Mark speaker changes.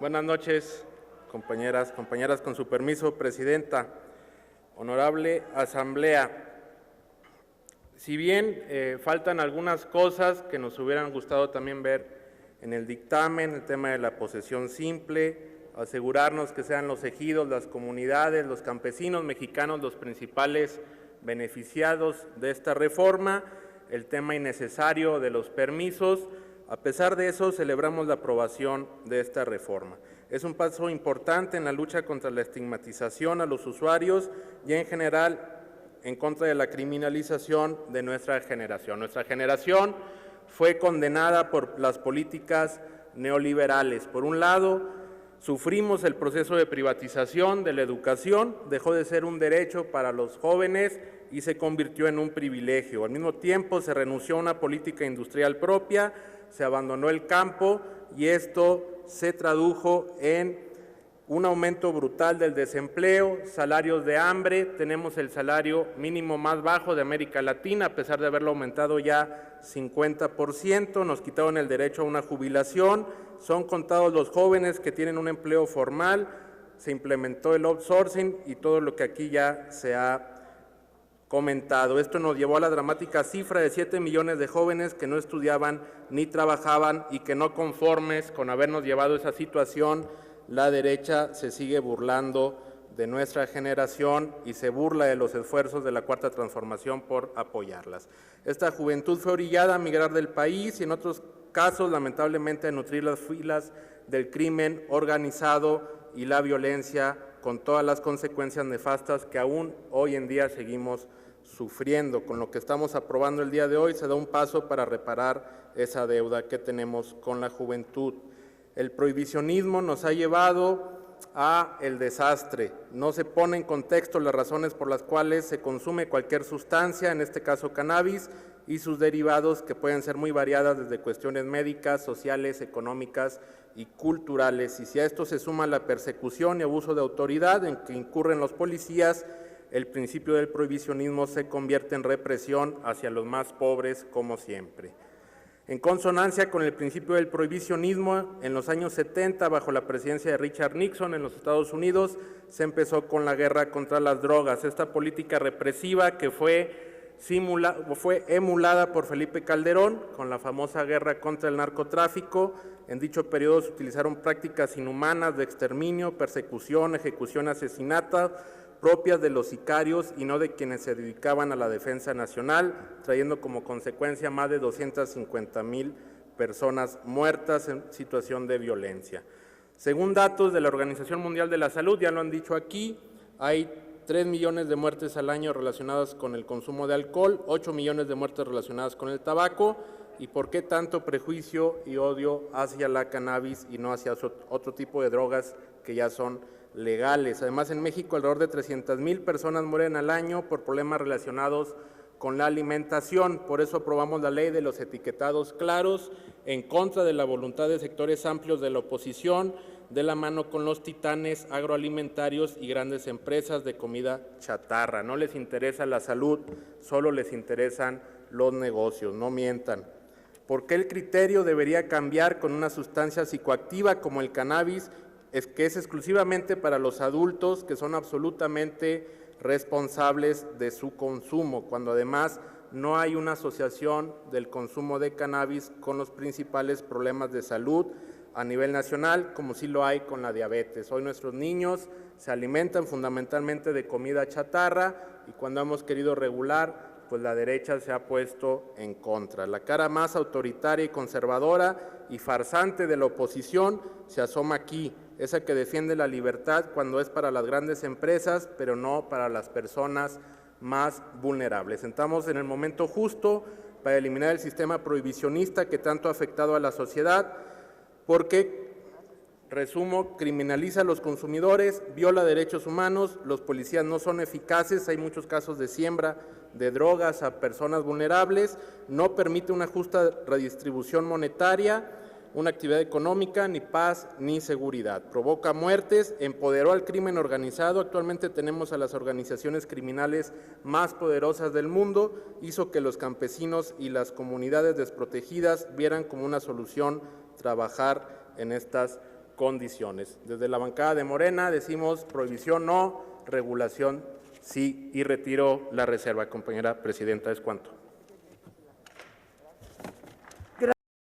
Speaker 1: Buenas noches, compañeras, con su permiso, Presidenta. Honorable Asamblea, si bien faltan algunas cosas que nos hubieran gustado también ver en el dictamen, el tema de la posesión simple, asegurarnos que sean los ejidos, las comunidades, los campesinos mexicanos los principales beneficiados de esta reforma, el tema innecesario de los permisos. A pesar de eso, celebramos la aprobación de esta reforma. Es un paso importante en la lucha contra la estigmatización a los usuarios y, en general, en contra de la criminalización de nuestra generación. Nuestra generación fue condenada por las políticas neoliberales. Por un lado, sufrimos el proceso de privatización de la educación, dejó de ser un derecho para los jóvenes y se convirtió en un privilegio. Al mismo tiempo, se renunció a una política industrial propia, se abandonó el campo y esto se tradujo en un aumento brutal del desempleo, salarios de hambre. Tenemos el salario mínimo más bajo de América Latina, a pesar de haberlo aumentado ya 50%, nos quitaron el derecho a una jubilación, son contados los jóvenes que tienen un empleo formal, se implementó el outsourcing y todo lo que aquí ya se ha comentado. Esto nos llevó a la dramática cifra de 7 millones de jóvenes que no estudiaban ni trabajaban y que, no conformes con habernos llevado a esa situación, la derecha se sigue burlando de nuestra generación y se burla de los esfuerzos de la Cuarta Transformación por apoyarlas. Esta juventud fue orillada a migrar del país y, en otros casos, lamentablemente, a nutrir las filas del crimen organizado y la violencia, con todas las consecuencias nefastas que aún hoy en día seguimos sufriendo. Con lo que estamos aprobando el día de hoy se da un paso para reparar esa deuda que tenemos con la juventud. El prohibicionismo nos ha llevado a el desastre. No se pone en contexto las razones por las cuales se consume cualquier sustancia, en este caso cannabis, y sus derivados, que pueden ser muy variadas desde cuestiones médicas, sociales, económicas y culturales. Y si a esto se suma la persecución y abuso de autoridad en que incurren los policías, el principio del prohibicionismo se convierte en represión hacia los más pobres, como siempre. En consonancia con el principio del prohibicionismo, en los años 70, bajo la presidencia de Richard Nixon en los Estados Unidos, se empezó con la guerra contra las drogas. Esta política represiva que fue emulada por Felipe Calderón con la famosa guerra contra el narcotráfico. En dicho periodo se utilizaron prácticas inhumanas de exterminio, persecución, ejecución, asesinato, propias de los sicarios y no de quienes se dedicaban a la defensa nacional, trayendo como consecuencia más de 250,000 personas muertas en situación de violencia. Según datos de la Organización Mundial de la Salud, ya lo han dicho aquí, hay 3 millones de muertes al año relacionadas con el consumo de alcohol, 8 millones de muertes relacionadas con el tabaco. ¿Y por qué tanto prejuicio y odio hacia la cannabis y no hacia otro tipo de drogas que ya son legales? Además, en México alrededor de 300,000 personas mueren al año por problemas relacionados con la alimentación. Por eso aprobamos la ley de los etiquetados claros, en contra de la voluntad de sectores amplios de la oposición, de la mano con los titanes agroalimentarios y grandes empresas de comida chatarra. No les interesa la salud, solo les interesan los negocios, no mientan. ¿Por qué el criterio debería cambiar con una sustancia psicoactiva como el cannabis, que es exclusivamente para los adultos, que son absolutamente responsables de su consumo, cuando además no hay una asociación del consumo de cannabis con los principales problemas de salud a nivel nacional, como sí lo hay con la diabetes? Hoy nuestros niños se alimentan fundamentalmente de comida chatarra y cuando hemos querido regular, pues la derecha se ha puesto en contra. La cara más autoritaria y conservadora y farsante de la oposición se asoma aquí, esa que defiende la libertad cuando es para las grandes empresas, pero no para las personas más vulnerables. Estamos en el momento justo para eliminar el sistema prohibicionista que tanto ha afectado a la sociedad, porque, resumo, criminaliza a los consumidores, viola derechos humanos, los policías no son eficaces, hay muchos casos de siembra de drogas a personas vulnerables, no permite una justa redistribución monetaria, una actividad económica, ni paz ni seguridad. Provoca muertes, empoderó al crimen organizado, actualmente tenemos a las organizaciones criminales más poderosas del mundo, hizo que los campesinos y las comunidades desprotegidas vieran como una solución trabajar en estas condiciones. Desde la bancada de Morena decimos prohibición no, regulación sí, y retiro la reserva. Compañera presidenta, es cuanto.